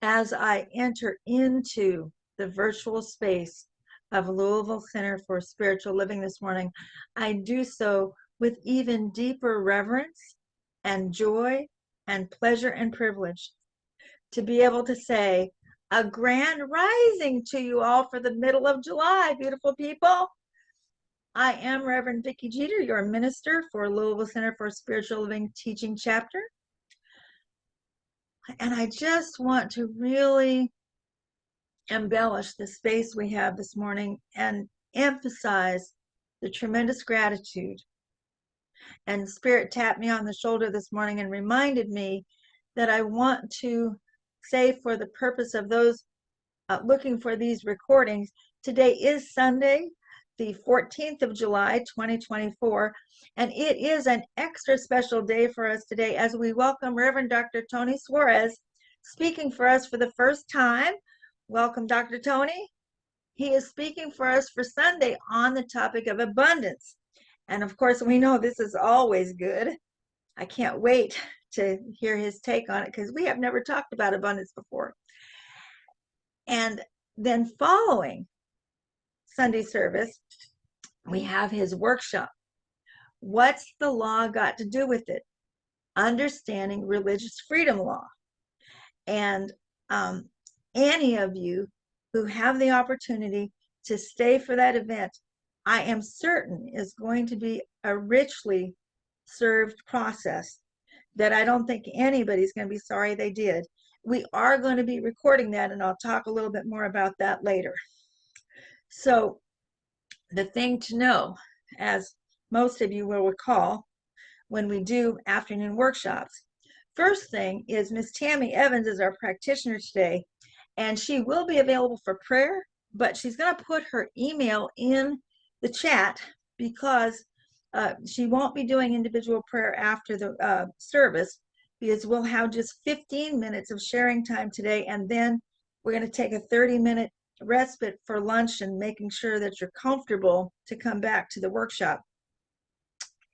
as I enter into the virtual space of Louisville Center for Spiritual Living this morning, I do so with even deeper reverence and joy and pleasure and privilege to be able to say a grand rising to you all for the middle of July, beautiful people. I am Reverend Vicki Jeter, your minister for Louisville Center for Spiritual Living Teaching Chapter. And I just want to really embellish the space we have this morning and emphasize the tremendous gratitude. And Spirit tapped me on the shoulder this morning and reminded me that I want to say, for the purpose of those looking for these recordings, today is Sunday, the 14th of July, 2024, and it is an extra special day for us today as we welcome Reverend Dr. Tony Suarez speaking for us for the first time. Welcome, Dr. Tony. He is speaking for us for Sunday on the topic of abundance. And of course, we know this is always good. I can't wait to hear his take on it because we have never talked about abundance before. And then following Sunday service, we have his workshop. What's the law got to do with it? Understanding religious freedom law. And any of you who have the opportunity to stay for that event, I am certain is going to be a richly served process that I don't think anybody's going to be sorry they did. We are going to be recording that, and I'll talk a little bit more about that later. So the thing to know, as most of you will recall, when we do afternoon workshops, first thing is Miss Tammy Evans is our practitioner today, and she will be available for prayer, but she's going to put her email in the chat because she won't be doing individual prayer after the service, because we'll have just 15 minutes of sharing time today, and then we're going to take a 30-minute respite for lunch and making sure that you're comfortable to come back to the workshop.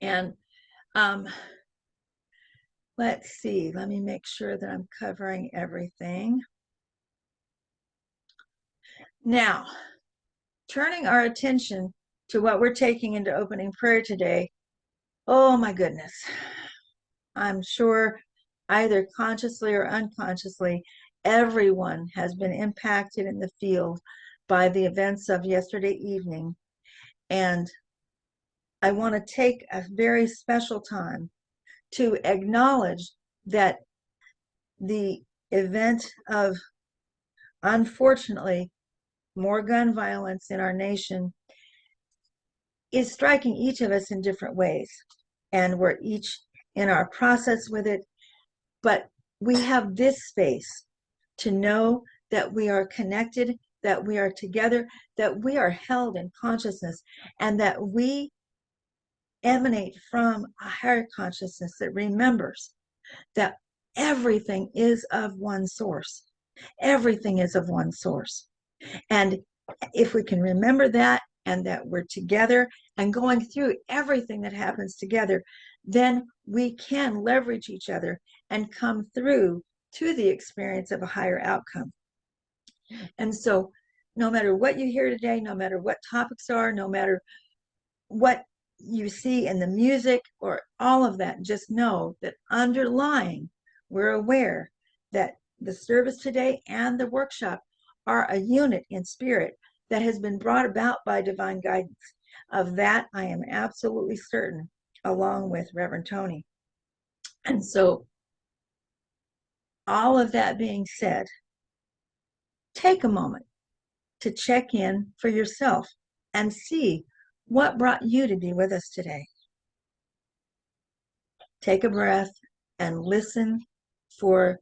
And let's see, let me make sure that I'm covering everything. Now, turning our attention to what we're taking into opening prayer today, oh my goodness, I'm sure either consciously or unconsciously, everyone has been impacted in the field by the events of yesterday evening. And I want to take a very special time to acknowledge that the event of, unfortunately, more gun violence in our nation is striking each of us in different ways. And we're each in our process with it. But we have this space to know that we are connected, that we are together, that we are held in consciousness, and that we emanate from a higher consciousness that remembers that everything is of one source. Everything is of one source. And if we can remember that, and that we're together and going through everything that happens together, then we can leverage each other and come through to the experience of a higher outcome. And so no matter what you hear today, no matter what topics are, no matter what you see in the music or all of that, just know that underlying, we're aware that the service today and the workshop are a unit in spirit that has been brought about by divine guidance. Of that, I am absolutely certain, along with Reverend Tony. And so, all of that being said, take a moment to check in for yourself and see what brought you to be with us today. Take a breath and listen for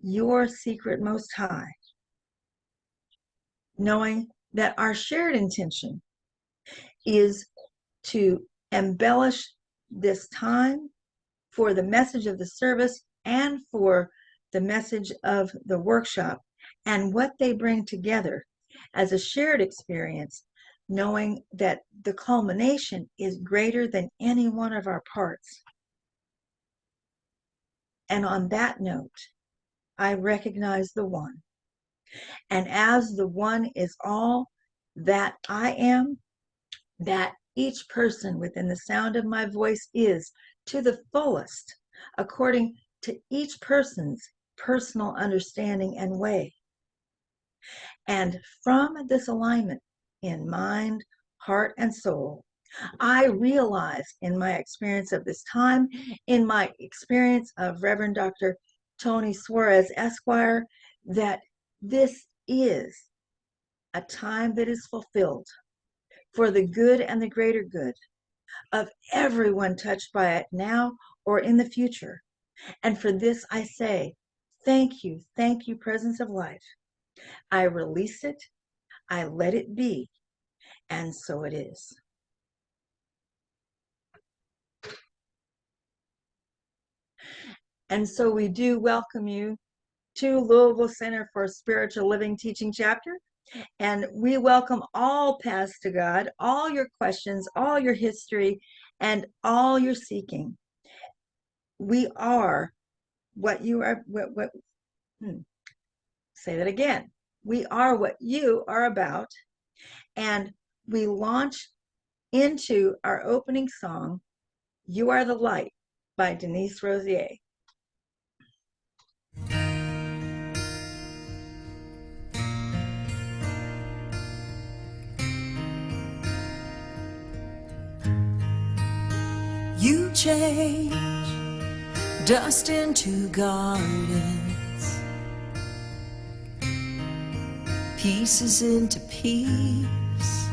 your secret most high, knowing that our shared intention is to embellish this time for the message of the service and for the message of the workshop and what they bring together as a shared experience, knowing that the culmination is greater than any one of our parts. And on that note, I recognize the one. And as the one is all that I am, that each person within the sound of my voice is to the fullest, according to each person's personal understanding and way. And from this alignment in mind, heart, and soul, I realize in my experience of this time, in my experience of Reverend Dr. Tony Suarez, Esquire, that this is a time that is fulfilled for the good and the greater good of everyone touched by it now or in the future. And for this I say, thank you, Presence of Life. I release it, I let it be, and so it is. And so we do welcome you to Louisville Center for Spiritual Living Teaching Chapter. And we welcome all paths to God, all your questions, all your history, and all your seeking. We are what you are, say that again. We are what you are about. And we launch into our opening song, You Are the Light by Denise Rosier. You change dust into gardens, pieces into peace,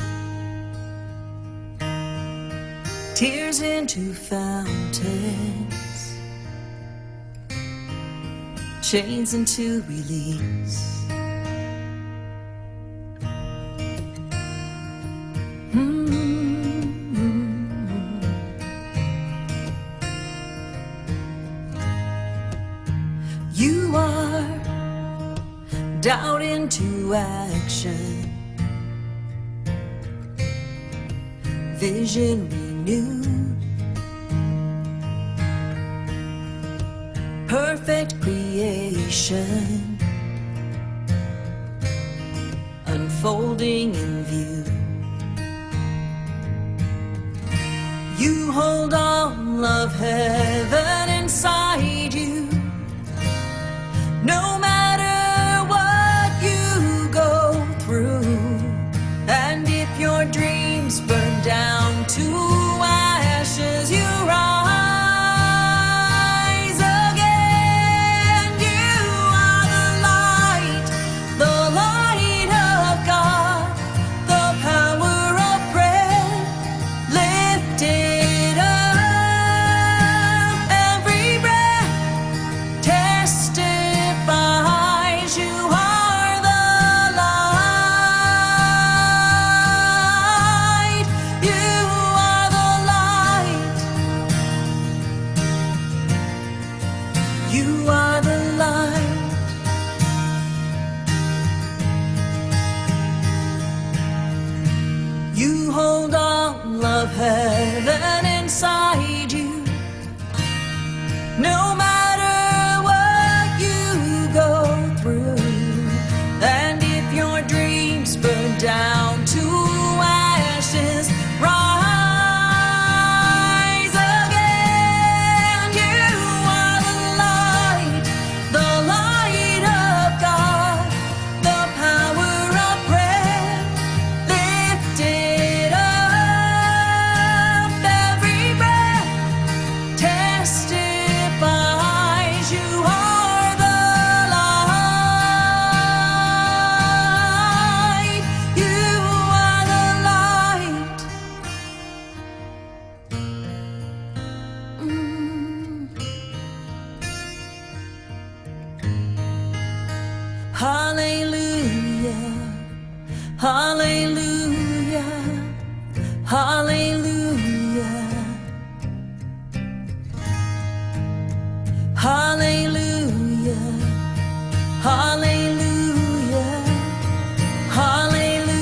tears into fountains, chains into release. You are doubt into action, vision renewed, perfect creation, unfolding in view. You hold all of heaven inside you. No matter what you go through, and if your dreams burn down to ashes, you rise again. You are the light of God, the power of prayer, lifted up. Every breath testifies you are the light. You are the light. You are the light. You hold all of heaven inside you. No matter what you go through, and if your dreams burn down to ashes, rise again. You are the light of God, the power of prayer, lifted up. Every breath testifies you are the light. You are the light. Hallelujah, hallelujah, hallelujah, hallelujah, hallelujah, hallelujah,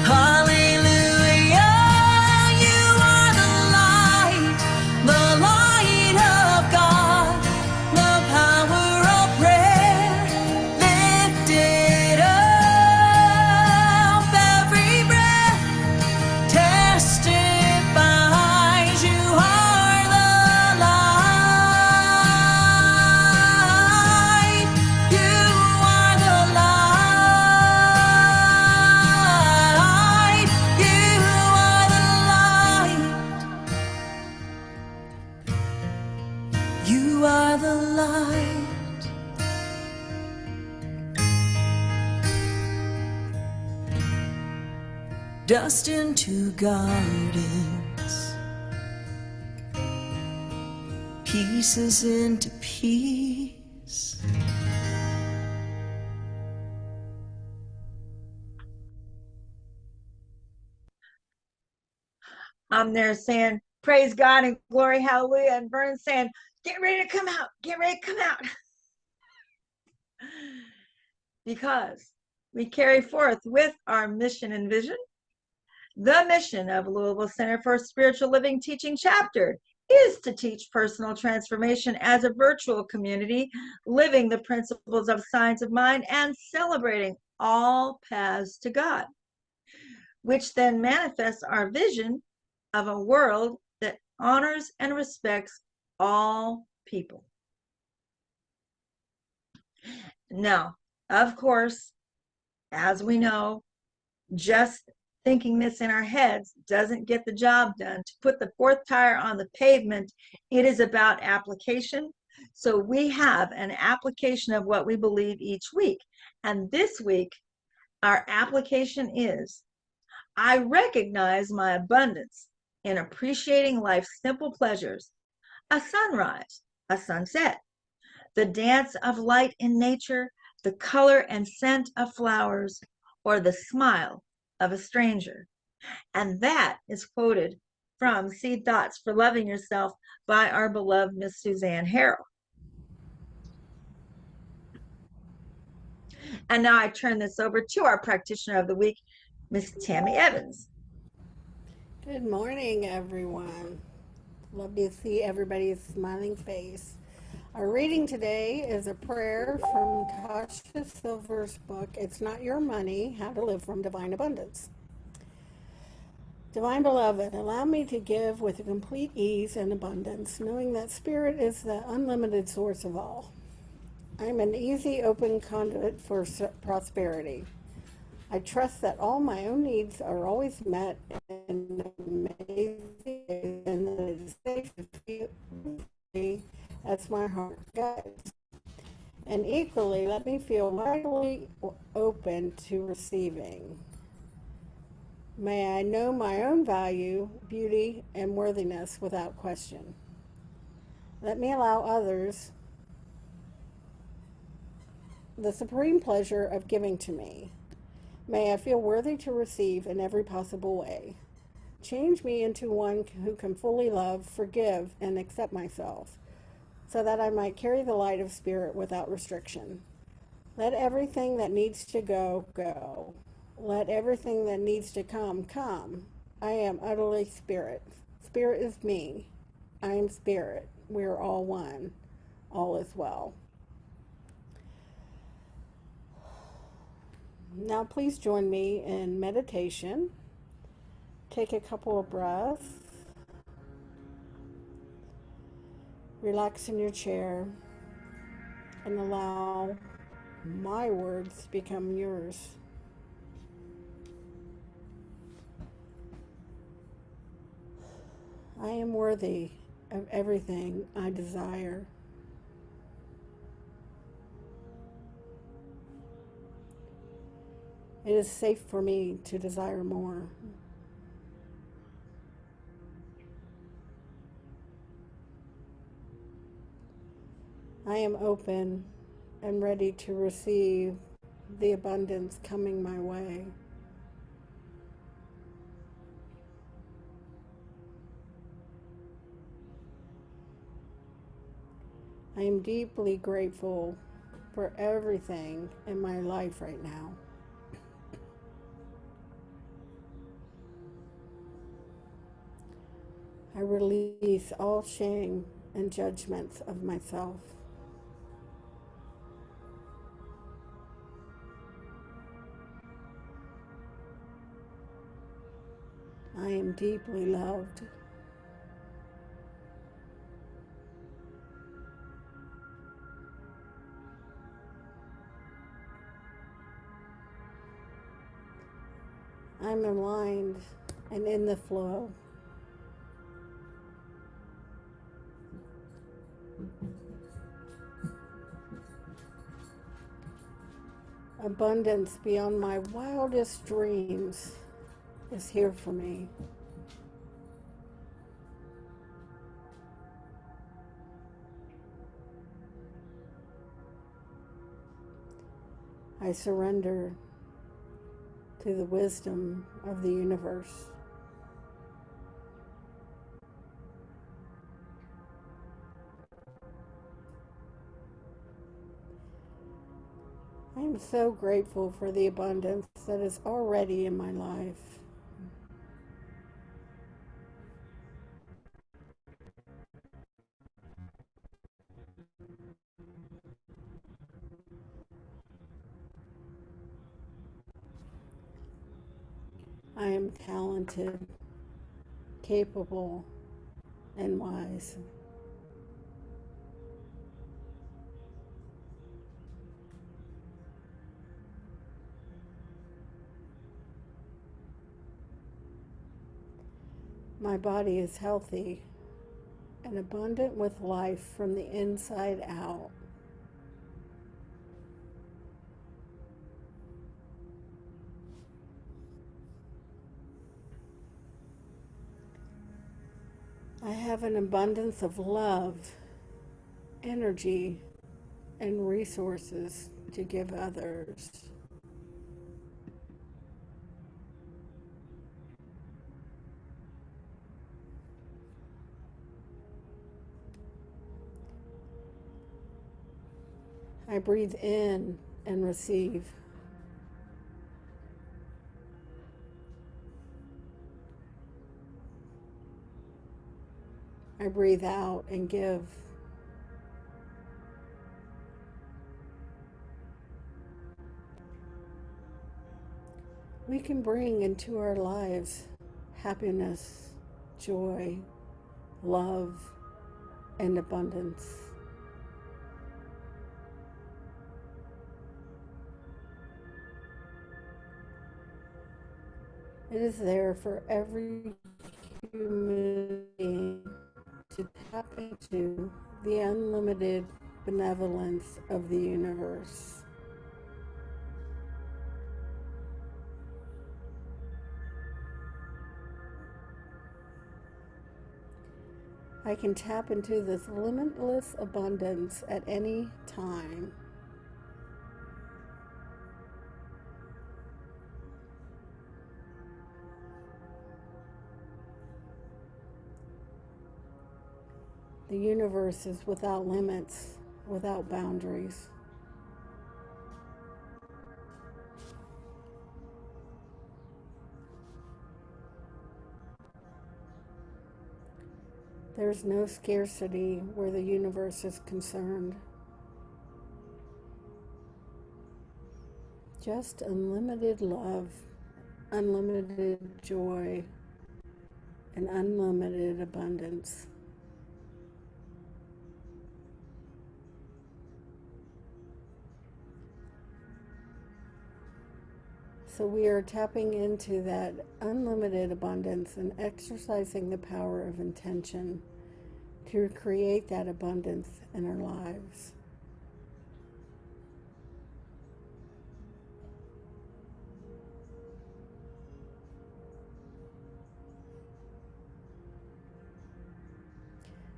hallelujah. You are the light of God, the power of prayer, lifted light. Dust into gardens, pieces into peace. I'm there saying, praise God and glory, hallelujah. And Vern's saying, get ready to come out, get ready to come out. Because we carry forth with our mission and vision. The mission of Louisville Center for Spiritual Living Teaching Chapter is to teach personal transformation as a virtual community, living the principles of science of mind and celebrating all paths to God, which then manifests our vision of a world that honors and respects all people. Now, of course, as we know, just thinking this in our heads doesn't get the job done. To put the fourth tire on the pavement, it is about application. So we have an application of what we believe each week. And this week, our application is, I recognize my abundance in appreciating life's simple pleasures, a sunrise, a sunset, the dance of light in nature, the color and scent of flowers, or the smile of a stranger. And that is quoted from Seed Thoughts for Loving Yourself by our beloved Miss Suzanne Harrell. And now I turn this over to our practitioner of the week, Miss Tammy Evans. Good morning, everyone. Love to see everybody's smiling face. Our reading today is a prayer from Tasha Silver's book, It's Not Your Money, How to Live from Divine Abundance. Divine Beloved, allow me to give with a complete ease and abundance, knowing that Spirit is the unlimited source of all. I am an easy, open conduit for prosperity. I trust that all my own needs are always met in amazing and that it is safe to feel as my heart guides. And equally, let me feel widely open to receiving. May I know my own value, beauty, and worthiness without question. Let me allow others the supreme pleasure of giving to me. May I feel worthy to receive in every possible way. Change me into one who can fully love, forgive, and accept myself, so that I might carry the light of Spirit without restriction. Let everything that needs to go, go. Let everything that needs to come, come. I am utterly Spirit. Spirit is me. I am Spirit. We are all one. All is well. Now please join me in meditation. Take a couple of breaths. Relax in your chair and allow my words to become yours. I am worthy of everything I desire. It is safe for me to desire more. I am open and ready to receive the abundance coming my way. I am deeply grateful for everything in my life right now. I release all shame and judgments of myself. I am deeply loved. I'm aligned and in the flow. Abundance beyond my wildest dreams is here for me. I surrender to the wisdom of the universe. I am so grateful for the abundance that is already in my life. I am talented, capable, and wise. My body is healthy and abundant with life from the inside out. I have an abundance of love, energy, and resources to give others. I breathe in and receive. I breathe out and give. We can bring into our lives happiness, joy, love, and abundance. It is there for every human being to tap into the unlimited benevolence of the universe. I can tap into this limitless abundance at any time. The universe is without limits, without boundaries. There's no scarcity where the universe is concerned. Just unlimited love, unlimited joy, and unlimited abundance. So we are tapping into that unlimited abundance and exercising the power of intention to create that abundance in our lives.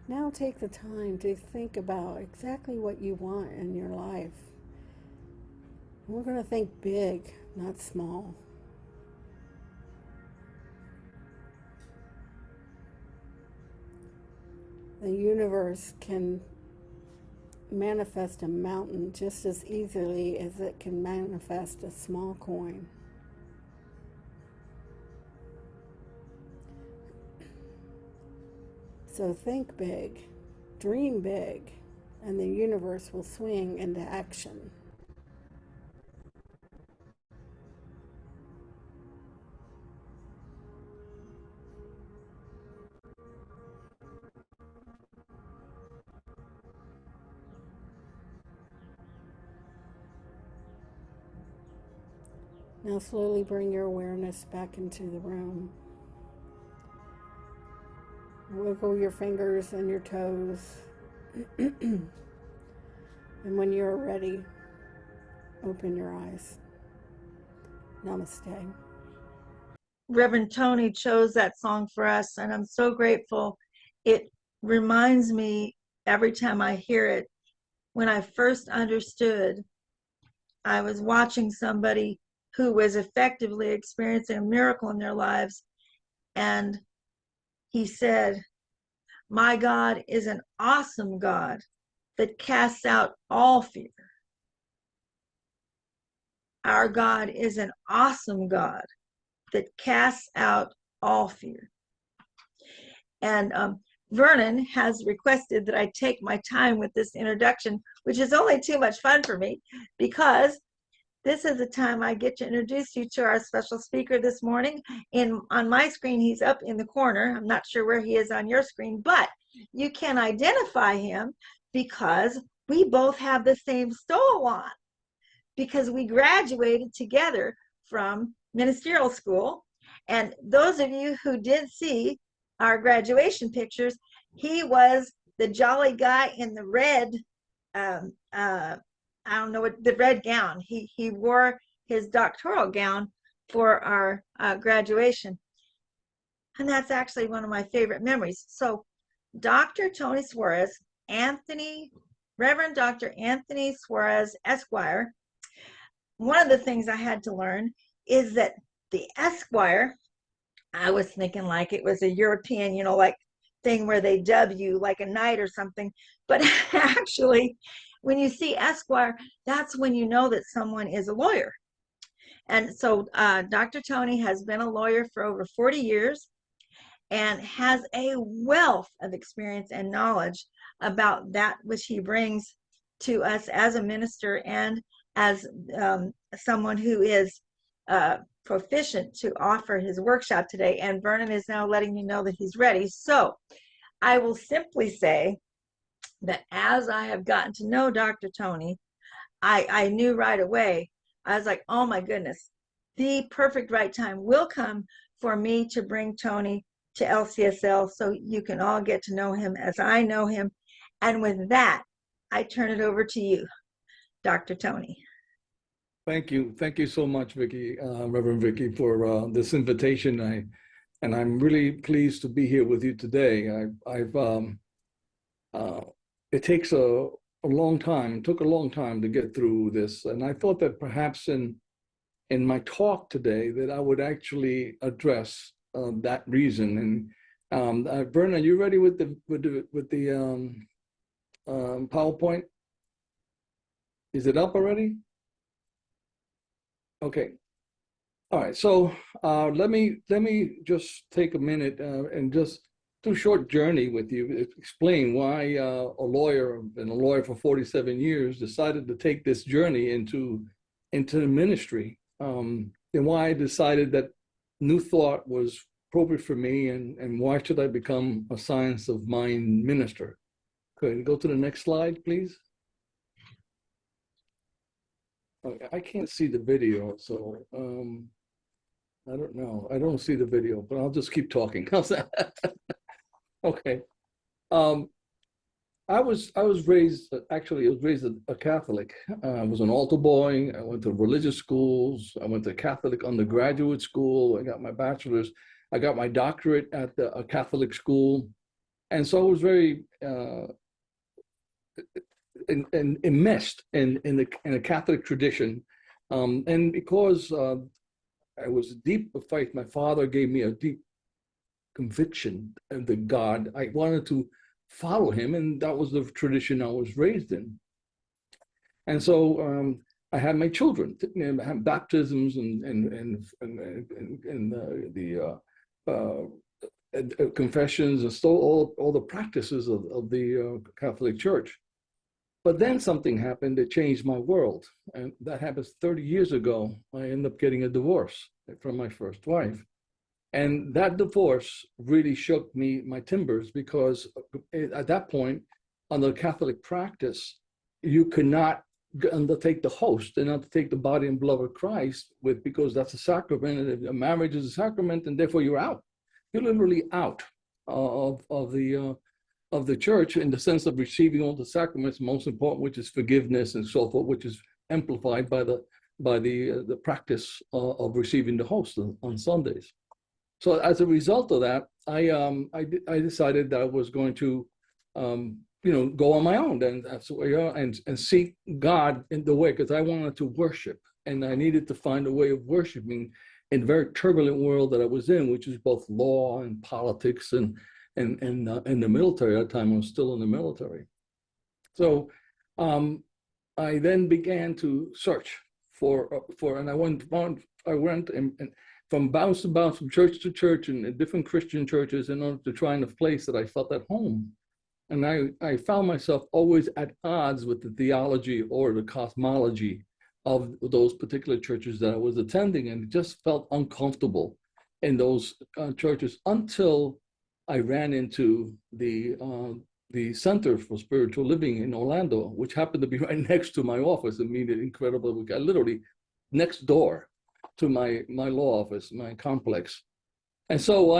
Now take the time to think about exactly what you want in your life. We're going to think big, not small. The universe can manifest a mountain just as easily as it can manifest a small coin. So think big, dream big, and the universe will swing into action. Now slowly bring your awareness back into the room. Wiggle your fingers and your toes. And when you're ready, open your eyes. Namaste. Reverend Tony chose that song for us, and I'm so grateful. It reminds me every time I hear it, when I first understood, I was watching somebody who was effectively experiencing a miracle in their lives, and he said, "My God is an awesome God that casts out all fear. Our God is an awesome God that casts out all fear." And Vernon has requested that I take my time with this introduction, which is only too much fun for me, because this is the time I get to introduce you to our special speaker this morning. On my screen, he's up in the corner. I'm not sure where he is on your screen, but you can identify him because we both have the same stole on, because we graduated together from ministerial school. And those of you who did see our graduation pictures, he was the jolly guy in the red, I don't know what, the red gown. He wore his doctoral gown for our graduation. And that's actually one of my favorite memories. So Dr. Tony Suarez, Reverend Dr. Anthony Suarez, Esquire, one of the things I had to learn is that the Esquire, I was thinking like it was a European, like thing where they dub you like a knight or something. But actually, when you see Esquire, that's when you know that someone is a lawyer. And so Dr. Tony has been a lawyer for over 40 years and has a wealth of experience and knowledge about that which he brings to us as a minister and as someone who is proficient to offer his workshop today. And Vernon is now letting me know that he's ready. So I will simply say that as I have gotten to know Dr. Tony, I knew right away, I was like, oh my goodness, the perfect right time will come for me to bring Tony to LCSL so you can all get to know him as I know him. And with that, I turn it over to you, Dr. Tony. Thank you. Thank you so much, Vicki, Reverend Vicki, for this invitation. And I'm really pleased to be here with you today. It takes a long time, took a long time to get through this. And I thought that perhaps in my talk today that I would actually address that reason. And Vernon, are you ready with the PowerPoint? Is it up already? Okay. All right. So let me just take a minute and just do a short journey with you, explain why a lawyer, been a lawyer for 47 years, decided to take this journey into the ministry, and why I decided that New Thought was appropriate for me, and why should I become a Science of Mind minister. Could you go to the next slide, please? Okay, I can't see the video, so I don't know. I don't see the video, but I'll just keep talking. How's that? Okay. I was raised, actually, I was raised a Catholic. I was an altar boy. I went to religious schools. I went to Catholic undergraduate school. I got my bachelor's. I got my doctorate at a Catholic school. And so I was very enmeshed in a Catholic tradition. And because I was deep of faith, my father gave me a deep conviction of the God. I wanted to follow him, and that was the tradition I was raised in. And so I had my children, I had baptisms and confessions, and still all the practices of the Catholic Church. But then something happened that changed my world, and that happened 30 years ago. I ended up getting a divorce from my first wife. And that divorce really shook my timbers, because at that point, under Catholic practice, you could not undertake the host and undertake the body and blood of Christ because that's a sacrament, and a marriage is a sacrament, and therefore you're out. You're literally out of the church in the sense of receiving all the sacraments, most important, which is forgiveness and so forth, which is amplified by the by the practice of receiving the host on Sundays. So as a result of that, I decided that I was going to go on my own and seek God in the way, because I wanted to worship, and I needed to find a way of worshiping in the very turbulent world that I was in, which is both law and politics and the military. At the time, I was still in the military. So I then began to search and I went from bounce to bounce, from church to church, and different Christian churches, in order to find a place that I felt at home. And I found myself always at odds with the theology or the cosmology of those particular churches that I was attending, and just felt uncomfortable in those churches until I ran into the Center for Spiritual Living in Orlando, which happened to be right next to my office. I mean, incredible. We got literally next door to my law office, my complex. And so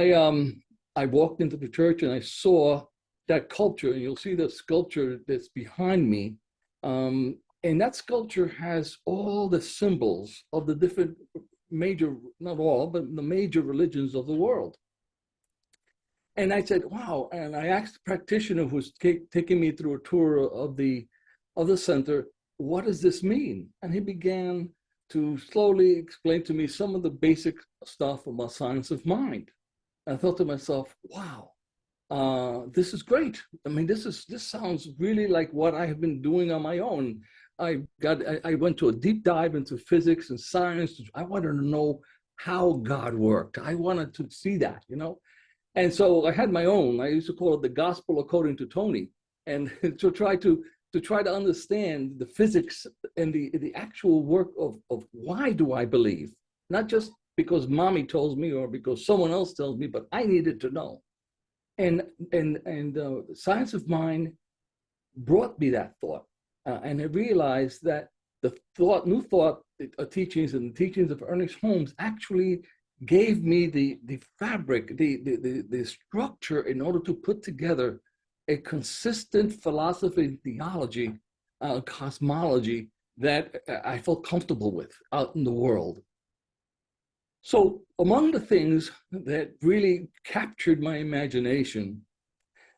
I walked into the church and I saw that culture, and you'll see the sculpture that's behind me. And that sculpture has all the symbols of the different major, not all, but the major religions of the world. And I said, wow. And I asked the practitioner who was taking me through a tour of the center, what does this mean? And he began to slowly explain to me some of the basic stuff about science of mind. And I thought to myself, wow, this is great. I mean, this sounds really like what I have been doing on my own. I went to a deep dive into physics and science. I wanted to know how God worked. I wanted to see that, And so I had my own. I used to call it the gospel according to Tony, and to try to understand the physics and the actual work of why do I believe, not just because mommy told me or because someone else tells me, but I needed to know. And Science of Mind brought me that thought, and I realized that the new thought teachings and the teachings of Ernest Holmes actually gave me the fabric, the structure in order to put together a consistent philosophy, theology, cosmology that I felt comfortable with out in the world. So among the things that really captured my imagination,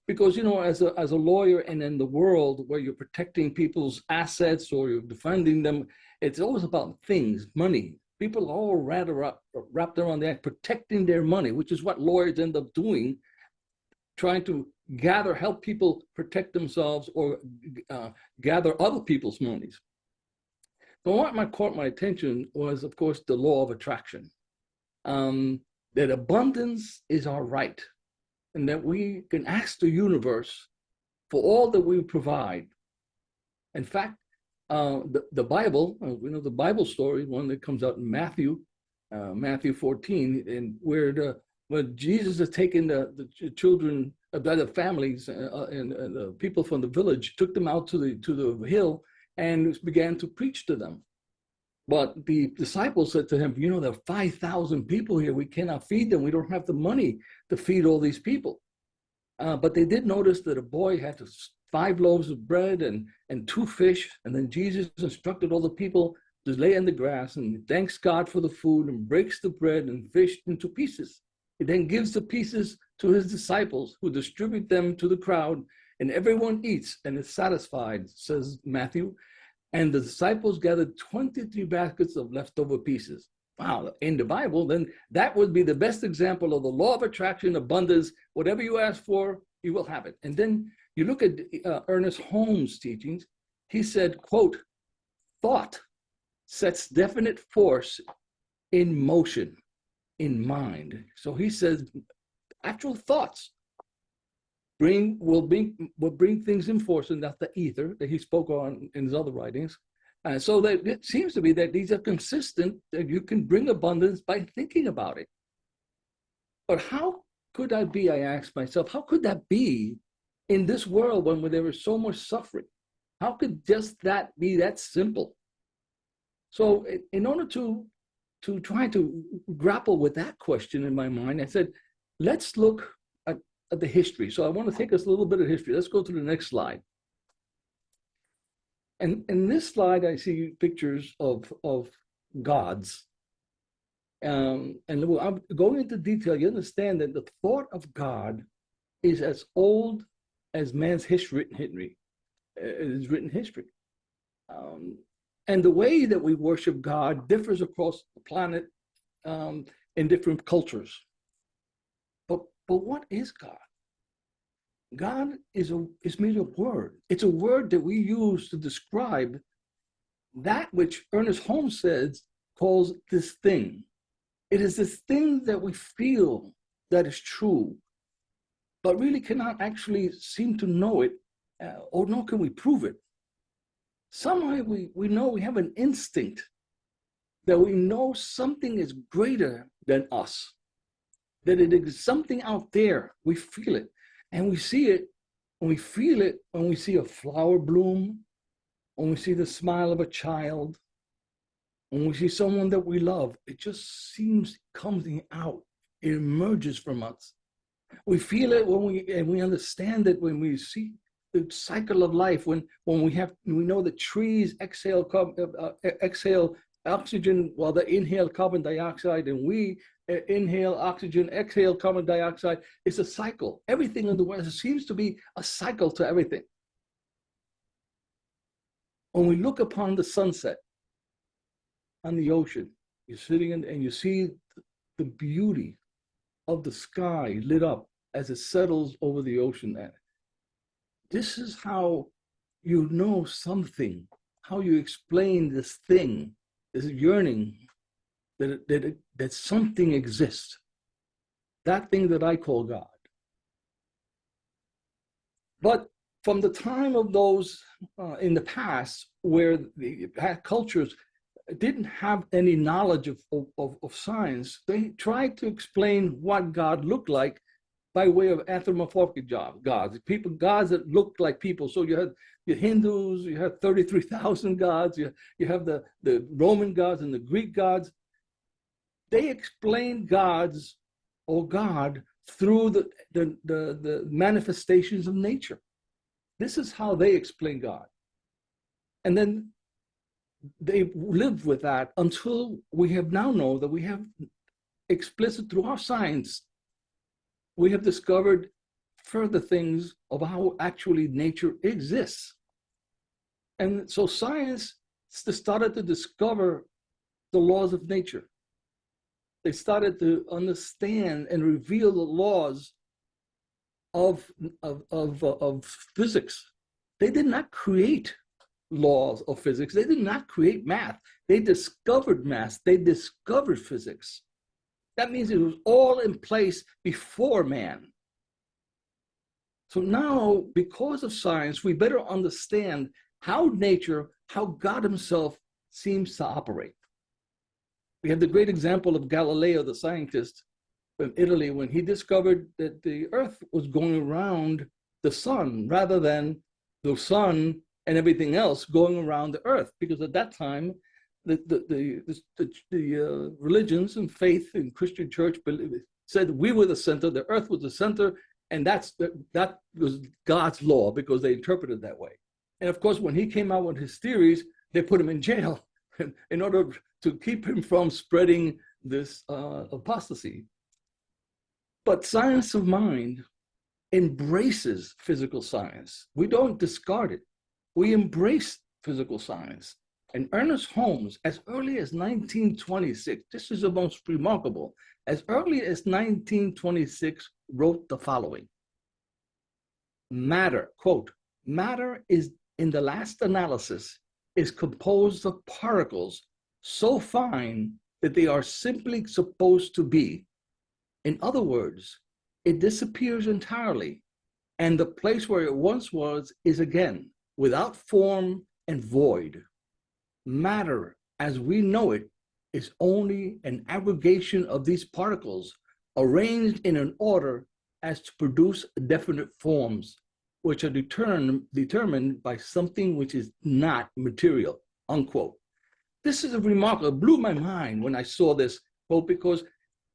because, as a lawyer and in the world where you're protecting people's assets or you're defending them, it's always about things, money. People are all wrapped around that, protecting their money, which is what lawyers end up doing, trying to help people protect themselves or gather other people's monies. But what caught my attention was, of course, the law of attraction. That abundance is our right, and that we can ask the universe for all that we provide. In fact, the Bible, we know the Bible story, one that comes out in Matthew 14, and where Jesus has taken the children, the families, and the people from the village, took them out to the hill and began to preach to them. But the disciples said to him, there are 5,000 people here. We cannot feed them. We don't have the money to feed all these people. But they did notice that a boy had 5 loaves of bread and 2 fish. And then Jesus instructed all the people to lay in the grass and thanks God for the food and breaks the bread and fish into pieces. He then gives the pieces to his disciples, who distribute them to the crowd, and everyone eats and is satisfied, says Matthew. And the disciples gathered 23 baskets of leftover pieces. Wow, in the Bible, then that would be the best example of the law of attraction, abundance. Whatever you ask for, you will have it. And then you look at Ernest Holmes' teachings. He said, quote, thought sets definite force in motion, in mind. So he says, actual thoughts will bring things in force, and that's the ether that he spoke on in his other writings. So that it seems to be that these are consistent, that you can bring abundance by thinking about it. But how could that be, I asked myself, how could that be in this world when there is so much suffering? How could just that be that simple? So in order to try to grapple with that question in my mind, I said, let's look at the history. So I want to take us a little bit of history. Let's go to the next slide. And in this slide, I see pictures of gods. And I'm going into detail. You understand that the thought of God is as old as man's history. It is written history. And the way that we worship God differs across the planet in different cultures. But what is God? God is merely a word. It's a word that we use to describe that which Ernest Holmes says calls this thing. It is this thing that we feel that is true, but really cannot actually seem to know it, or nor can we prove it. Somehow we know, we have an instinct that we know something is greater than us, that it is something out there. We feel it, and we see it, and we feel it when we see a flower bloom, when we see the smile of a child, when we see someone that we love. It just seems coming out. It emerges from us. We feel it and we understand it when we see the cycle of life. When we know that trees exhale oxygen while they inhale carbon dioxide, and we inhale oxygen, exhale carbon dioxide. It's a cycle. Everything in the world seems to be a cycle to everything. When we look upon the sunset on the ocean, you're sitting and you see the beauty of the sky lit up as it settles over the ocean. This is how you know something, how you explain this thing, this yearning that something exists. That thing that I call God. But from the time of those in the past where the cultures didn't have any knowledge of science, they tried to explain what God looked like by way of anthropomorphic gods, gods that looked like people. So you had the Hindus, you had 33,000 gods, you have the Roman gods and the Greek gods. They explained gods or God through the manifestations of nature. This is how they explain God. And then they lived with that until we have now known that we have explicit through our science, we have discovered further things of how actually nature exists. And so science started to discover the laws of nature. They started to understand and reveal the laws of physics. They did not create laws of physics. They did not create math. They discovered math. They discovered physics. That means it was all in place before man. So now, because of science, we better understand how nature, how God himself seems to operate. We have the great example of Galileo, the scientist from Italy, when he discovered that the earth was going around the sun rather than the sun and everything else going around the earth. Because at that time, the religions and faith in Christian church said we were the center, the earth was the center, and that was God's law because they interpreted it that way. And of course, when he came out with his theories, they put him in jail in order to keep him from spreading this apostasy. But science of mind embraces physical science. We don't discard it. We embrace physical science. And Ernest Holmes, as early as 1926, this is the most remarkable, as early as 1926, wrote the following. Matter, quote, matter is, in the last analysis, is composed of particles so fine that they are simply supposed to be. In other words, it disappears entirely, and the place where it once was is again, without form and void. Matter, as we know it, is only an aggregation of these particles arranged in an order as to produce definite forms, which are determined by something which is not material, unquote. This is a remarkable, it blew my mind when I saw this quote, because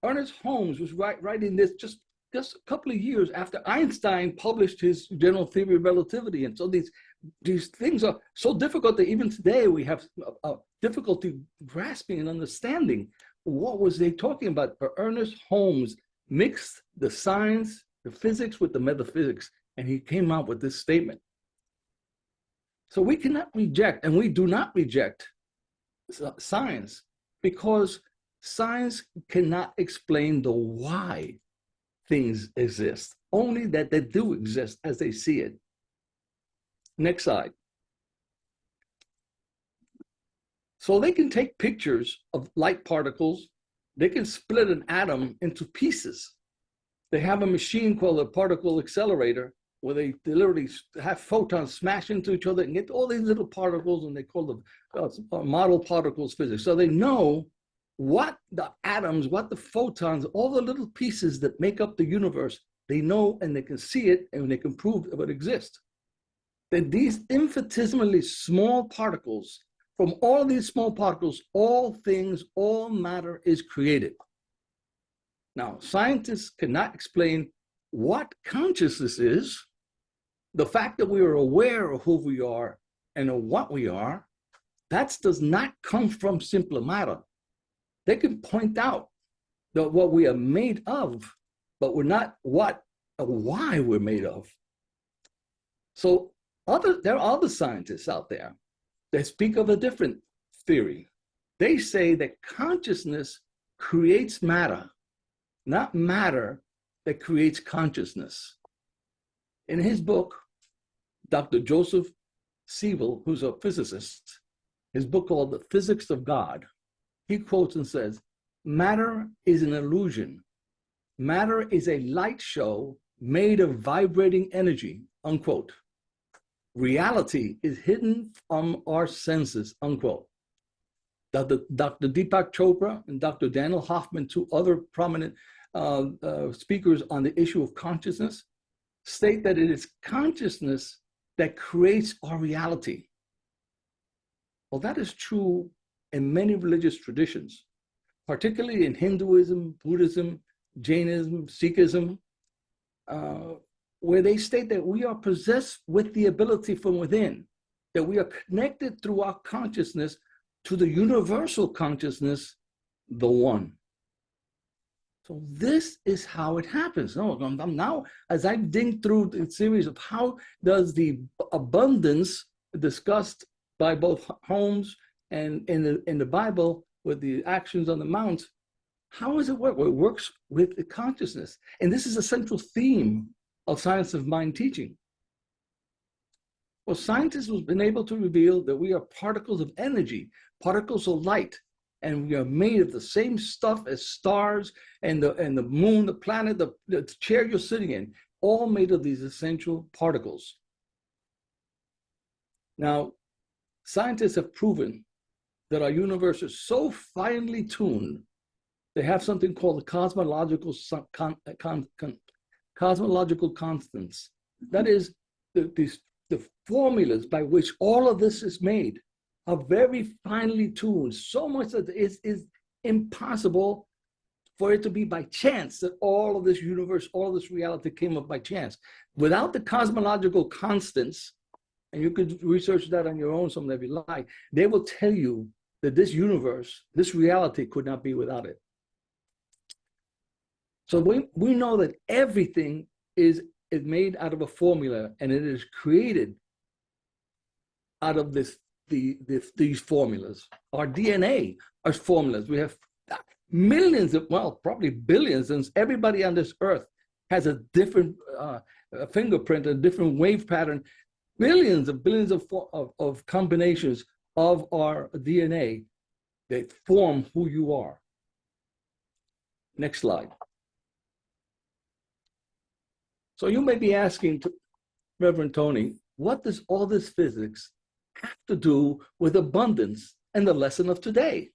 Ernest Holmes was writing this just a couple of years after Einstein published his general theory of relativity. And so these these things are so difficult that even today we have difficulty grasping and understanding what was they talking about. But Ernest Holmes mixed the science, the physics with the metaphysics, and he came out with this statement. So we cannot reject, and we do not reject science, because science cannot explain the why things exist, only that they do exist as they see it. Next slide. So they can take pictures of light particles. They can split an atom into pieces. They have a machine called a particle accelerator, where they literally have photons smash into each other and get all these little particles, and they call them model particles physics. So they know what the atoms, what the photons, all the little pieces that make up the universe, they know, and they can see it, and they can prove that it exists. That these infinitesimally small particles, from all these small particles, all things, all matter is created. Now, scientists cannot explain what consciousness is. The fact that we are aware of who we are and of what we are, that does not come from simple matter. They can point out that what we are made of, but we're not what or why we're made of. So there are other scientists out there that speak of a different theory. They say that consciousness creates matter, not matter that creates consciousness. In his book, Dr. Joseph Siebel, who's a physicist, his book called The Physics of God, he quotes and says, "Matter is an illusion. Matter is a light show made of vibrating energy," unquote. "Reality is hidden from our senses," unquote. Dr. Deepak Chopra and Dr. Daniel Hoffman, two other prominent speakers on the issue of consciousness, state that it is consciousness that creates our reality. Well, that is true in many religious traditions, particularly in Hinduism, Buddhism, Jainism, Sikhism, where they state that we are possessed with the ability from within, that we are connected through our consciousness to the universal consciousness, the one. So this is how it happens. Now, as I dig through the series of how does the abundance discussed by both Holmes and in the Bible with the actions on the mount, how does it work? Well, it works with the consciousness. And this is a central theme of science of mind teaching. Well, scientists have been able to reveal that we are particles of energy, particles of light, and we are made of the same stuff as stars and the moon, the planet, the chair you're sitting in, all made of these essential particles. Now, scientists have proven that our universe is so finely tuned. They have something called the cosmological constants. That is, the formulas by which all of this is made are very finely tuned, so much that it is impossible for it to be by chance that all of this universe, all of this reality came up by chance. Without the cosmological constants, and you could research that on your own someday if you like, they will tell you that this universe, this reality could not be without it. So we know that everything is made out of a formula, and it is created out of these formulas. Our DNA are formulas. We have millions of, well, probably billions, since everybody on this earth has a different fingerprint, a different wave pattern, billions of combinations of our DNA that form who you are. Next slide. So you may be asking, Reverend Tony, what does all this physics have to do with abundance and the lesson of today?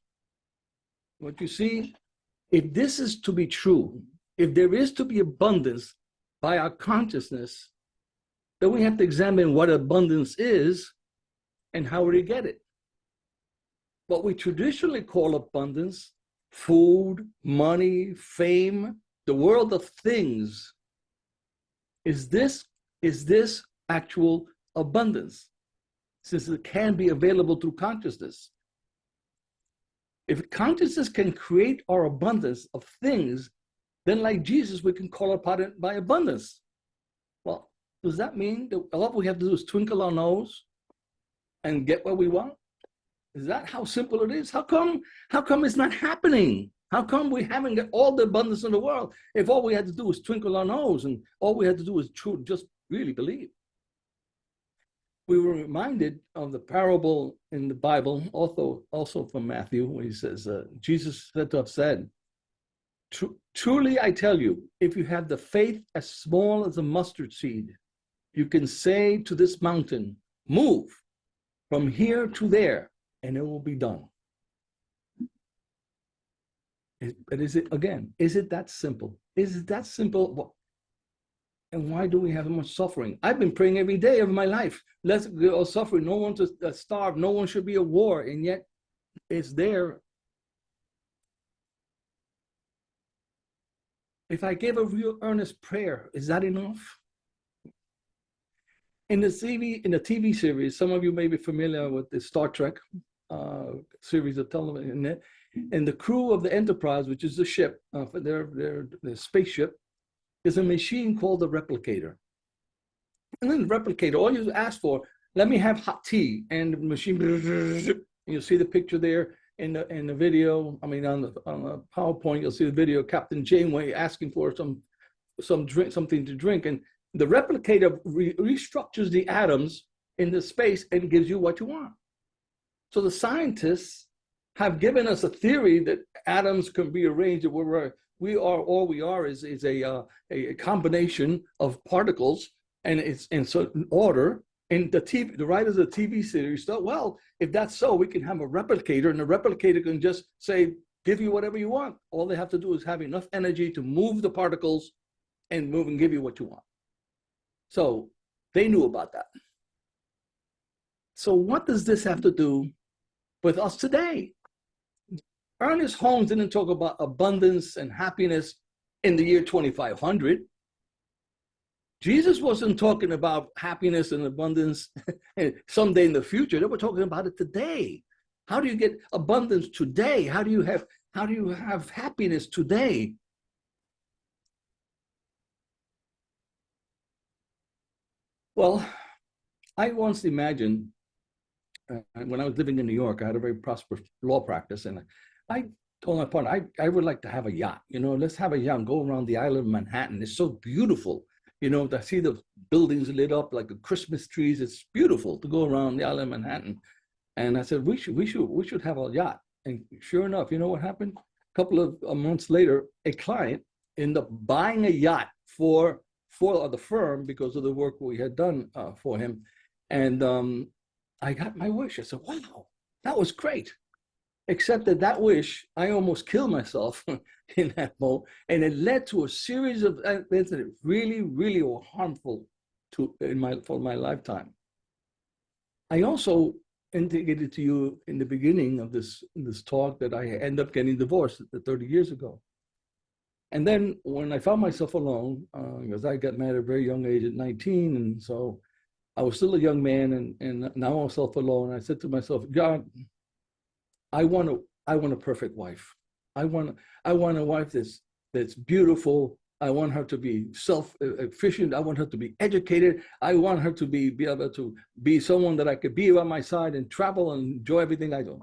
What you see, if this is to be true, if there is to be abundance by our consciousness, then we have to examine what abundance is and how we get it. What we traditionally call abundance, food, money, fame, the world of things, is this actual abundance? since it can be available through consciousness. If consciousness can create our abundance of things, then like Jesus, we can call upon it by abundance. Well, does that mean that all we have to do is twinkle our nose and get what we want? Is that how simple it is? How come it's not happening? How come we haven't got all the abundance in the world if all we had to do is twinkle our nose and all we had to do is just really believe? We were reminded of the parable in the Bible, also from Matthew, where he says, Jesus said, truly I tell you, if you have the faith as small as a mustard seed, you can say to this mountain, move from here to there, and it will be done. But is it that simple? Is it that simple? And why do we have so much suffering? I've been praying every day of my life. Let's go suffering. No one to starve. No one should be at war. And yet it's there. If I give a real earnest prayer, is that enough? In the TV series, some of you may be familiar with the Star Trek series of television, and the crew of the Enterprise, which is the ship, for their spaceship, is a machine called the replicator. And then the replicator, all you ask for, let me have hot tea, and the machine, you'll see the picture there in the video. I mean, on the PowerPoint, you'll see the video of Captain Janeway asking for some drink, something to drink, and the replicator restructures the atoms in the space and gives you what you want. So the scientists have given us a theory that atoms can be arranged. All we are is a combination of particles, and it's in certain order. And the writers of the TV series thought, well, if that's so, we can have a replicator, and the replicator can just say, give you whatever you want. All they have to do is have enough energy to move the particles and move and give you what you want. So they knew about that. So what does this have to do with us today? Ernest Holmes didn't talk about abundance and happiness in the year 2500. Jesus wasn't talking about happiness and abundance someday in the future. They were talking about it today. How do you get abundance today? How do you have happiness today? Well, I once imagined, when I was living in New York, I had a very prosperous law practice, and I told my partner, I would like to have a yacht. Let's have a yacht and go around the island of Manhattan. It's so beautiful. To see the buildings lit up like the Christmas trees. It's beautiful to go around the island of Manhattan. And I said, we should have a yacht. And sure enough, you know what happened? A couple of months later, a client ended up buying a yacht for the firm because of the work we had done for him. And I got my wish. I said, wow, that was great. Except that wish, I almost killed myself in that boat. And it led to a series of events that really, really were harmful for my lifetime. I also indicated to you in the beginning of this talk that I ended up getting divorced 30 years ago. And then when I found myself alone, because I got married at a very young age at 19, and so I was still a young man, and now I'm self alone. I said to myself, God, I want a perfect wife. I want a wife that's beautiful. I want her to be self-efficient. I want her to be educated. I want her to be able to be someone that I could be by my side and travel and enjoy everything I do.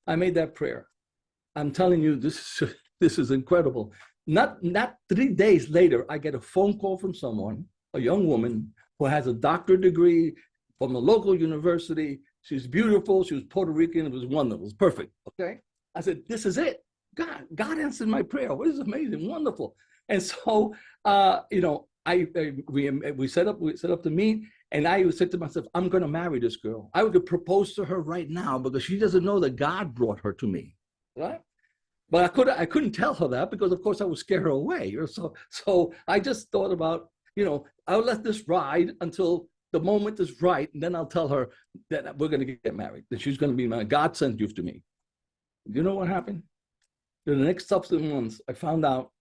I made that prayer. I'm telling you, this is incredible. Not 3 days later, I get a phone call from someone, a young woman who has a doctorate degree from a local university. She's beautiful. She was Puerto Rican. It was wonderful. It was perfect. Okay. I said, this is it. God answered my prayer. What is amazing, wonderful. And so, we set up to meet, and I said to myself, I'm going to marry this girl. I would propose to her right now because she doesn't know that God brought her to me, right? But I couldn't tell her that because, of course, I would scare her away. So I just thought about, I'll let this ride until the moment is right, and then I'll tell her that we're going to get married, that she's going to be my God sent you to me. You know what happened? In the next subsequent months, I found out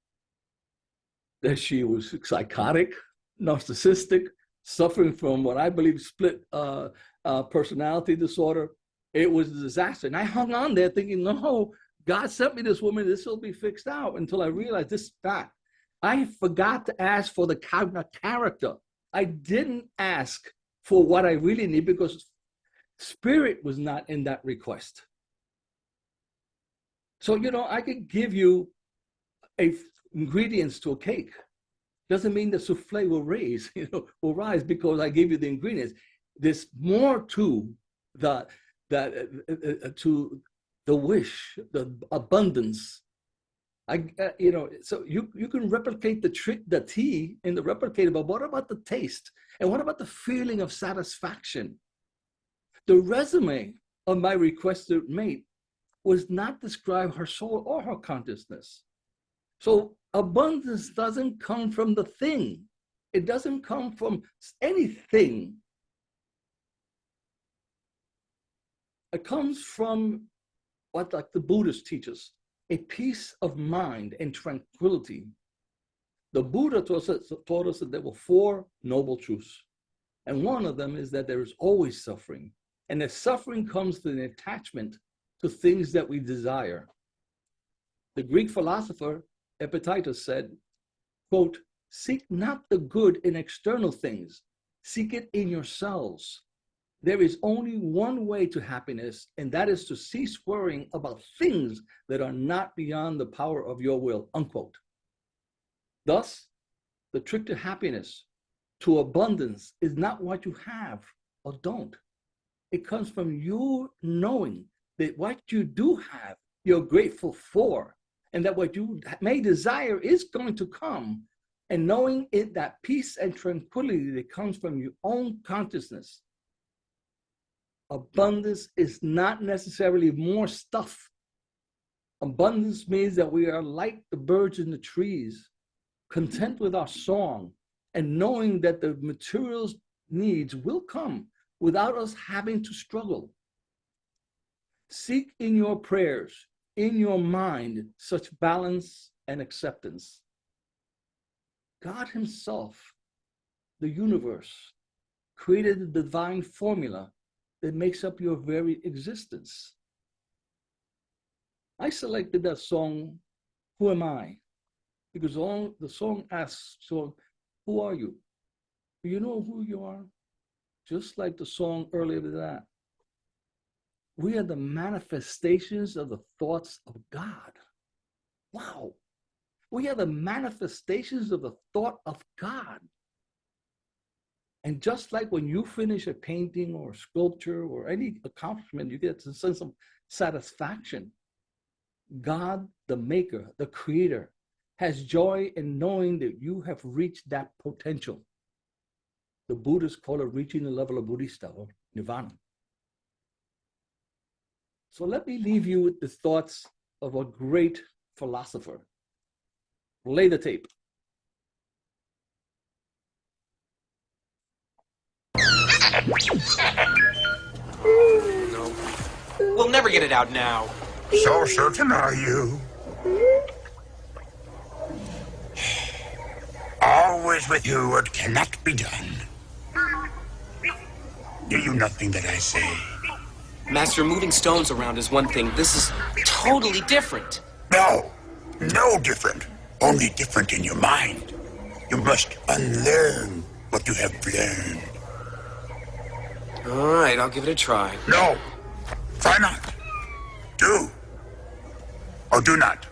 that she was psychotic, narcissistic, suffering from what I believe split personality disorder. It was a disaster. And I hung on there thinking, no, God sent me this woman. This will be fixed out, until I realized this fact. I forgot to ask for the character. I didn't ask for what I really need, because spirit was not in that request. So, I could give you ingredients to a cake. Doesn't mean the souffle will rise because I gave you the ingredients. There's more to the wish, the abundance. So you can replicate the tea in the replicator, but what about the taste? And what about the feeling of satisfaction? The resume of my requested mate was not describe her soul or her consciousness. So abundance doesn't come from the thing. It doesn't come from anything. It comes from what, like the Buddhists teach us, a peace of mind and tranquility. The Buddha taught us that there were 4 noble truths. And one of them is that there is always suffering. And that suffering comes to an attachment to things that we desire. The Greek philosopher Epictetus said, quote, "Seek not the good in external things, seek it in yourselves. There is only one way to happiness, and that is to cease worrying about things that are not beyond the power of your will," unquote. Thus, the trick to happiness, to abundance, is not what you have or don't. It comes from you knowing that what you do have, you're grateful for, and that what you may desire is going to come, and knowing it, that peace and tranquility that comes from your own consciousness. Abundance is not necessarily more stuff. Abundance means that we are like the birds in the trees, content with our song, and knowing that the materials needs will come without us having to struggle. Seek in your prayers, in your mind, such balance and acceptance. God himself, the universe, created the divine formula that makes up your very existence. I selected that song, "Who Am I?" because the song asks, so who are you? Do you know who you are? Just like the song earlier to that. We are the manifestations of the thoughts of God. Wow. We are the manifestations of the thought of God. And just like when you finish a painting or a sculpture or any accomplishment, you get a sense of satisfaction. God, the maker, the creator, has joy in knowing that you have reached that potential. The Buddhists call it reaching the level of Buddhista or nirvana. So let me leave you with the thoughts of a great philosopher. Play the tape. No. We'll never get it out now. So certain are you? Always with you what cannot be done. Do you nothing that I say? Master, moving stones around is one thing. This is totally different. No, no different. Only different in your mind. You must unlearn what you have learned. All right, I'll give it a try. No, try not. Do. Or do not.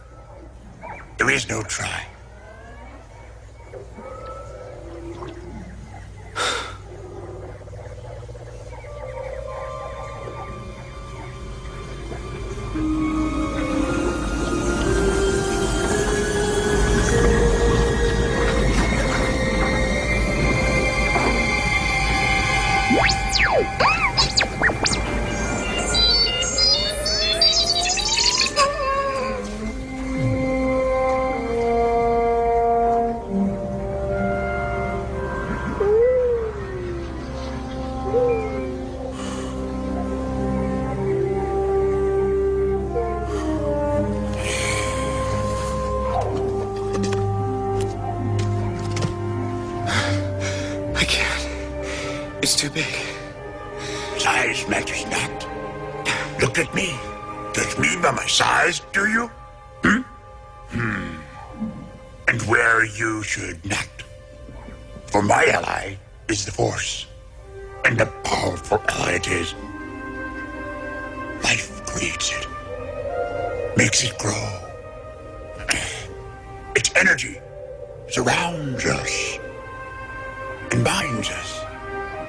There is no try. I can't. It's too big. Size matters not. Look at me. Judge me by my size, do you? And where you should not. For my ally is the Force. And a powerful ally it is. Life creates it. Makes it grow. Its energy surrounds us. And binds us.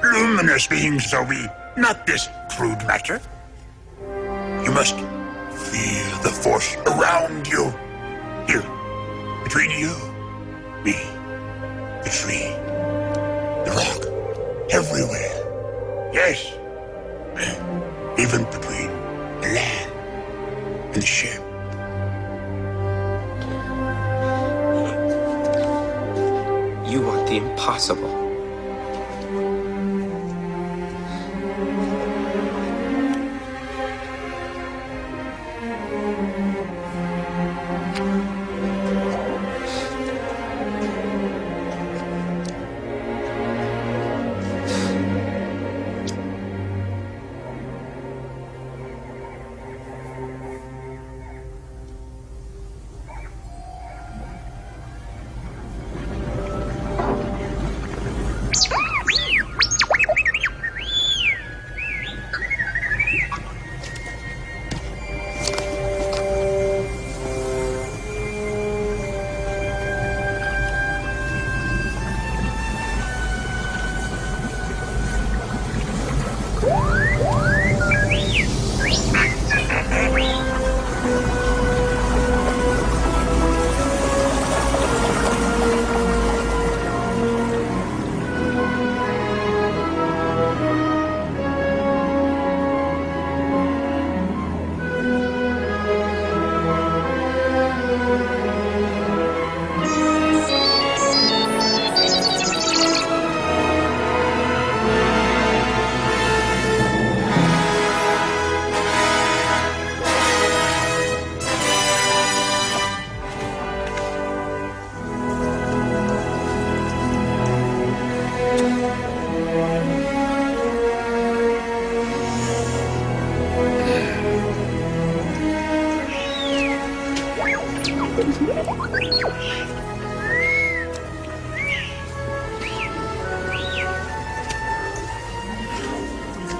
Luminous beings are we, not this crude matter. You must feel the Force around you. Here, between you, me, the tree, the rock, everywhere. Yes, even between the land and the ship. You want the impossible.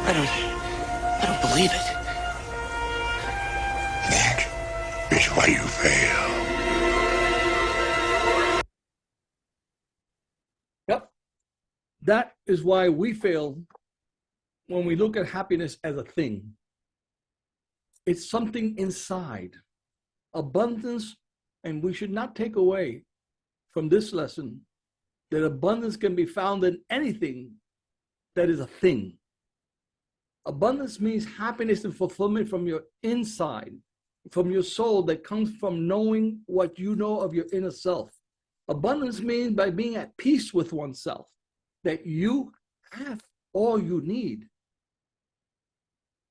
I don't believe it. That is why you fail. Yep. That is why we fail when we look at happiness as a thing. It's something inside. Abundance, and we should not take away from this lesson that abundance can be found in anything that is a thing. Abundance means happiness and fulfillment from your inside, from your soul, that comes from knowing what you know of your inner self. Abundance means by being at peace with oneself, that you have all you need.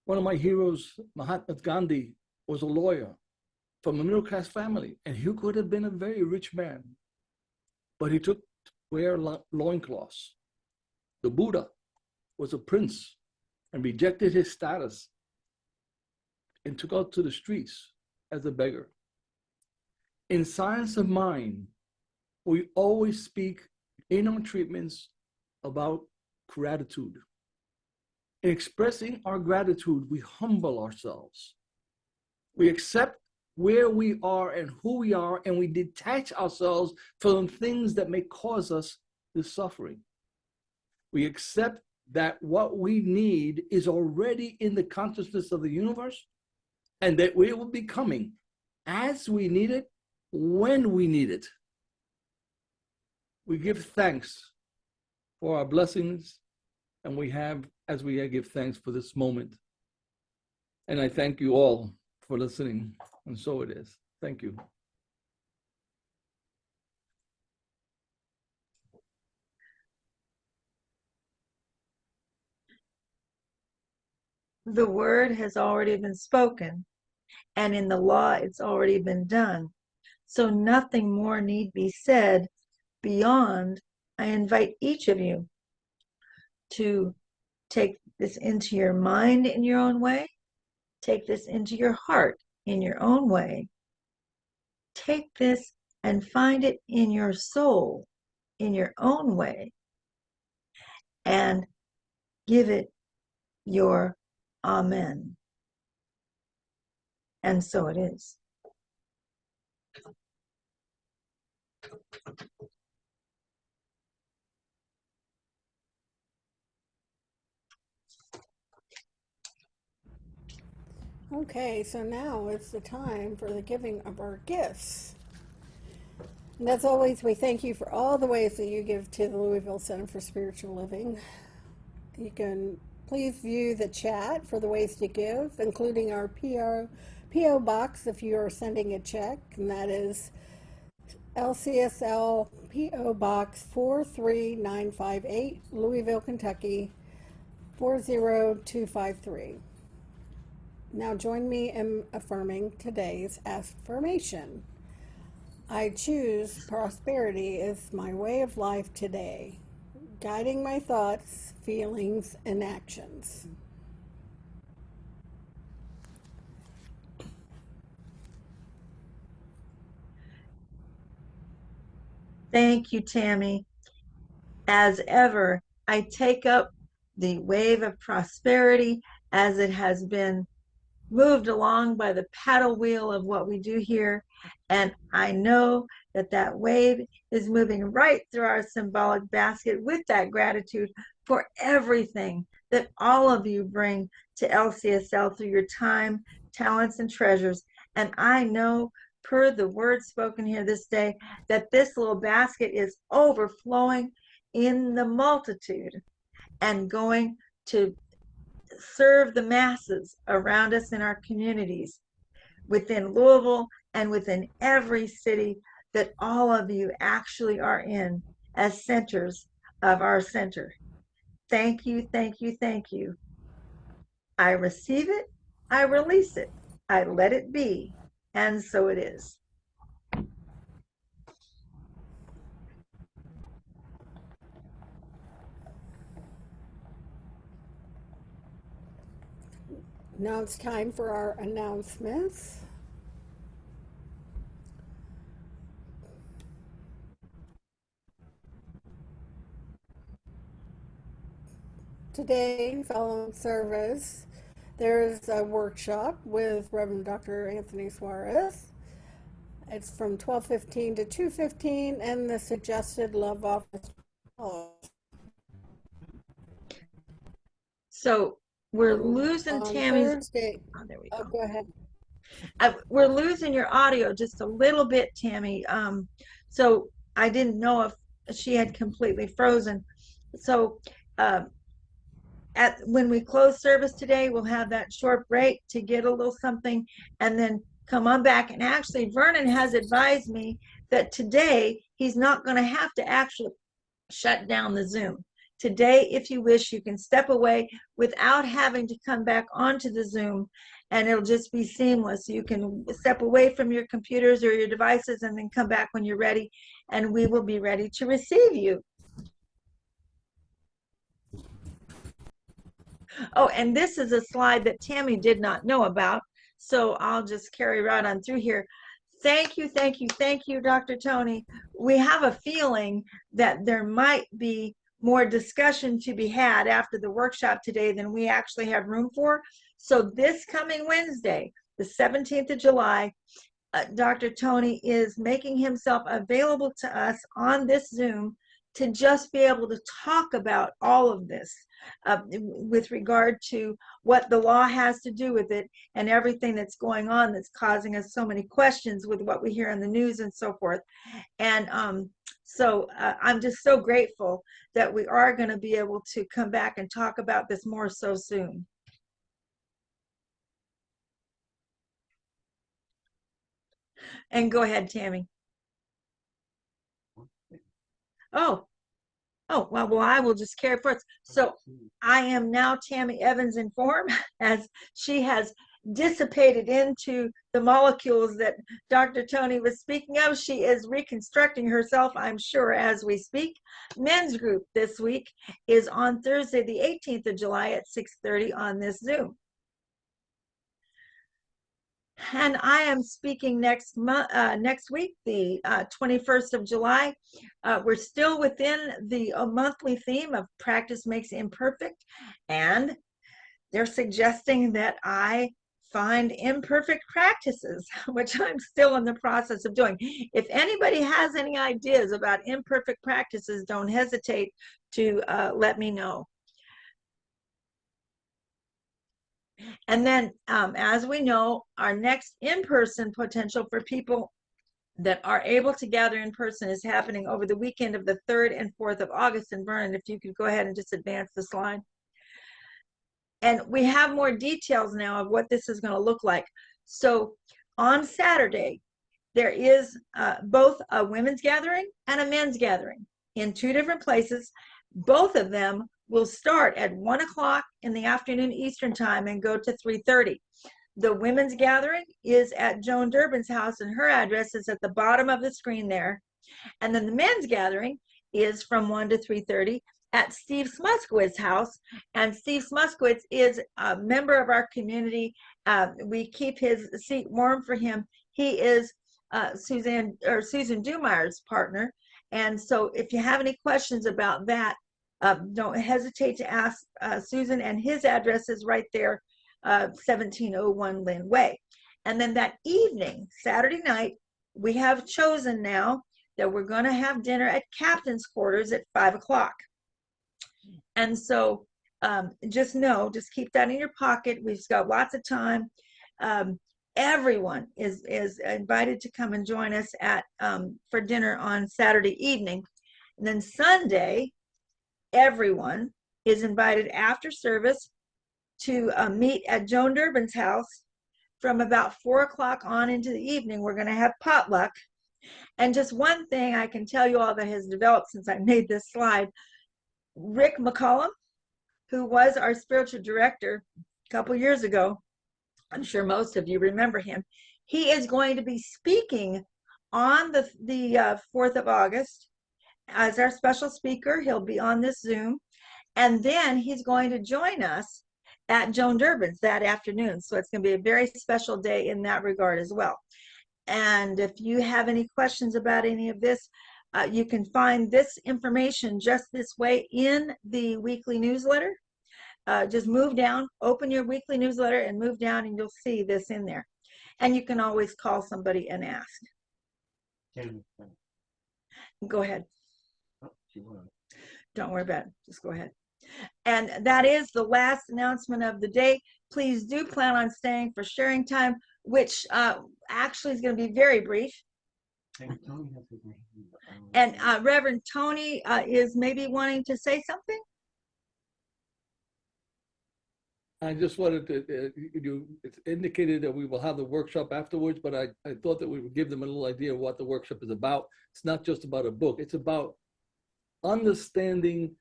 One of my heroes, Mahatma Gandhi, was a lawyer from a middle-class family, and he could have been a very rich man, but he took to wear loincloths. The Buddha was a prince and rejected his status and took out to the streets as a beggar. In Science of Mind, we always speak in our treatments about gratitude. In expressing our gratitude, we humble ourselves. We accept where we are and who we are, and we detach ourselves from things that may cause us this suffering. We accept that what we need is already in the consciousness of the universe, and that it will be coming as we need it, when we need it. We give thanks for our blessings, and we have, as we give thanks for this moment. And I thank you all for listening, and so it is. Thank you. The word has already been spoken, and in the law it's already been done. So nothing more need be said beyond. I invite each of you to Take this into your mind in your own way. Take this into your heart in your own way. Take this and find it in your soul in your own way. And give it your amen. And so it is. Okay, so now it's the time for the giving of our gifts. And as always, we thank you for all the ways that you give to the Louisville Center for Spiritual Living. You can please view the chat for the ways to give, including our PO box if you are sending a check, and that is LCSL PO Box 43958, Louisville, Kentucky 40253. Now join me in affirming today's affirmation. I choose prosperity as my way of life today, guiding my thoughts, feelings, and actions. Thank you, Tammy. As ever, I take up the wave of prosperity as it has been moved along by the paddle wheel of what we do here. And I know that that wave is moving right through our symbolic basket with that gratitude for everything that all of you bring to LCSL through your time, talents, and treasures. And I know, per the words spoken here this day, that this little basket is overflowing in the multitude and going to serve the masses around us in our communities within Louisville and within every city that all of you actually are in as centers of our center. Thank you, thank you, thank you. I receive it, I release it, I let it be, and so it is. Now it's time for our announcements. Today, following service, there's a workshop with Reverend Dr. Anthony Suarez. It's from 12:15 to 2:15, and the suggested love office. So we're losing On Tammy's. Thursday. Oh, there we Oh, go. go ahead. We're losing your audio just a little bit, Tammy. So I didn't know if she had completely frozen. So when we close service today, we'll have that short break to get a little something and then come on back. And actually, Vernon has advised me that today he's not going to have to actually shut down the Zoom. Today, if you wish, you can step away without having to come back onto the Zoom, and it'll just be seamless. You can step away from your computers or your devices and then come back when you're ready, and we will be ready to receive you. Oh, and this is a slide that Tammy did not know about, so I'll just carry right on through here. Thank you, thank you, thank you, Dr. Tony. We have a feeling that there might be more discussion to be had after the workshop today than we actually have room for. So this coming Wednesday, the 17th of July, Dr. Tony is making himself available to us on this Zoom to just be able to talk about all of this with regard to what the law has to do with it and everything that's going on that's causing us so many questions with what we hear in the news and so forth. And so I'm just so grateful that we are going to be able to come back and talk about this more so soon. And go ahead, Tammy. Oh, well, I will just carry forth. So I am now Tammy Evans informed, as she has dissipated into the molecules that Dr. Tony was speaking of. She is reconstructing herself, I'm sure, as we speak. Men's group this week is on Thursday, the 18th of July at 6:30 on this Zoom. And I am speaking next week, the 21st of July. We're still within the monthly theme of practice makes imperfect, and they're suggesting that I find imperfect practices, which I'm still in the process of doing. If anybody has any ideas about imperfect practices, don't hesitate to let me know. And then, as we know, our next in-person potential for people that are able to gather in person is happening over the weekend of the 3rd and 4th of August in Vernon. If you could go ahead and just advance the slide. And we have more details now of what this is going to look like. So on Saturday, there is both a women's gathering and a men's gathering in 2 different places. Both of them will start at 1 o'clock in the afternoon Eastern time and go to 3:30. The women's gathering is at Joan Durbin's house, and her address is at the bottom of the screen there. And then the men's gathering is from 1 to 3:30 at Steve Smuskowitz's house. And Steve Smuskowitz is a member of our community. We keep his seat warm for him. He is Susan Dumeyer's partner. And so if you have any questions about that, don't hesitate to ask Susan, and his address is right there, 1701 Lynn Way. And then that evening, Saturday night, we have chosen now that we're going to have dinner at Captain's Quarters at 5 o'clock. And so just keep that in your pocket. We've got lots of time. Everyone is invited to come and join us for dinner on Saturday evening. And then Sunday, everyone is invited after service to meet at Joan Durbin's house from about 4 o'clock on into the evening. We're going to have potluck. And just one thing I can tell you all that has developed since I made this slide, Rick McCollum, who was our spiritual director a couple years ago, I'm sure most of you remember him, he is going to be speaking on the 4th of August as our special speaker. He'll be on this Zoom, and then he's going to join us at Joan Durbin's that afternoon. So it's going to be a very special day in that regard as well. And if you have any questions about any of this, you can find this information just this way in the weekly newsletter. Just move down, open your weekly newsletter and move down, and you'll see this in there. And you can always call somebody and ask. Go ahead. Don't worry about it. Just go ahead. And that is the last announcement of the day. Please do plan on staying for sharing time, which actually is going to be very brief. And Reverend Tony is maybe wanting to say something. I just wanted to, it's indicated that we will have the workshop afterwards, but I thought that we would give them a little idea of what the workshop is about. It's not just about a book. It's about understanding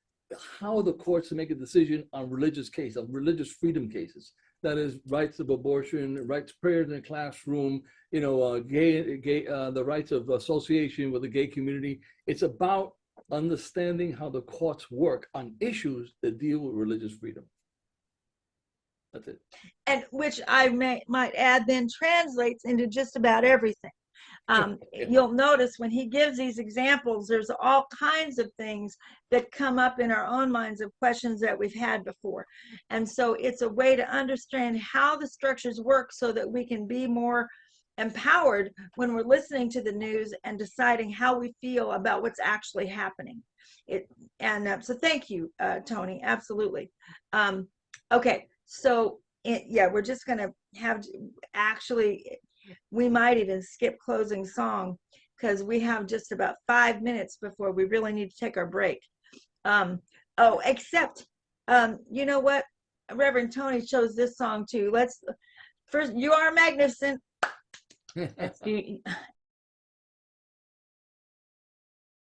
how the courts make a decision on religious cases, on religious freedom cases. That is, rights of abortion, rights to prayer in the classroom, the rights of association with the gay community. It's about understanding how the courts work on issues that deal with religious freedom. That's it. And which I might add then translates into just about everything. You'll notice when he gives these examples, there's all kinds of things that come up in our own minds of questions that we've had before. And so it's a way to understand how the structures work so that we can be more empowered when we're listening to the news and deciding how we feel about what's actually happening. So thank you, Tony, absolutely. Okay, so we're just going to have we might even skip closing song because we have just about 5 minutes before we really need to take our break. Except, you know what? Reverend Tony chose this song too. First, You Are Magnificent.